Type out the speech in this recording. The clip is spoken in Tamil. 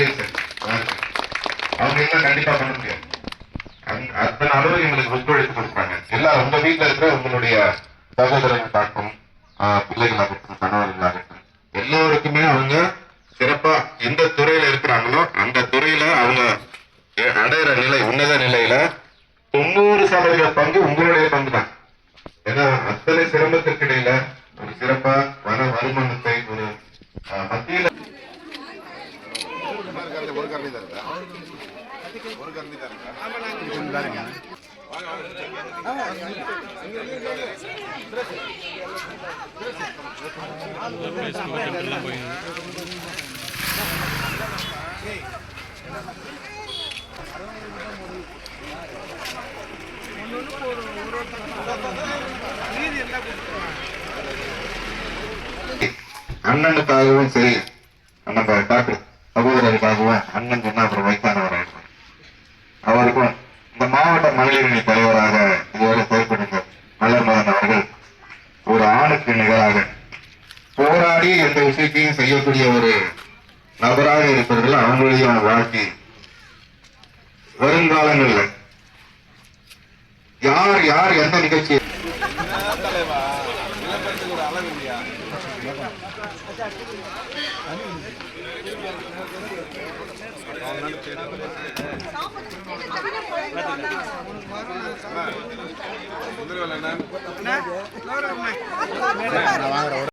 இல்லையே சார், அவங்க எல்லாம் கண்டிப்பா பண்ண முடியாது. அத்தனை அளவு எங்களுக்கு ஒத்துழைப்பு கொடுப்பாங்க. எல்லாம் உங்க வீட்டுல இருக்கிற உங்களுடைய சகோதரர்களாகட்டும், பிள்ளைகளாகட்டும், கணவர்களாகட்டும், எல்லோருக்குமே அவங்க சிறப்பா எந்த துறையில இருக்கிறாங்களோ அந்த துறையில அவங்க அடையிற நிலை, உன்னத நிலையில 90% பங்கு உங்களுடைய பங்கு தான். ஏன்னா அத்தனை சிரமத்திற்கு இடையில ஒரு சிறப்பா வருமானத்தை ஒரு மத்தியில அண்ணனுக்காகவும் சரி, நம்ம டாக்டர் சகோதரருக்காகவும் அண்ணன் சொன்னா அப்புறம் வயசானவர் அவருக்கும் இந்த மாவட்ட மகளிரணி தலைவராக இதுவரை செயல்படுங்க மலர்மதன் அவர்கள் ஒரு ஆணுக்கு நிகராக போராடி எந்த விஷயத்தையும் செய்யக்கூடிய ஒரு நபராக இருப்பவர்கள் அவங்களையும் வாழ்க்கை வருங்காலங்களில் யார் யார் எந்த நிகழ்ச்சி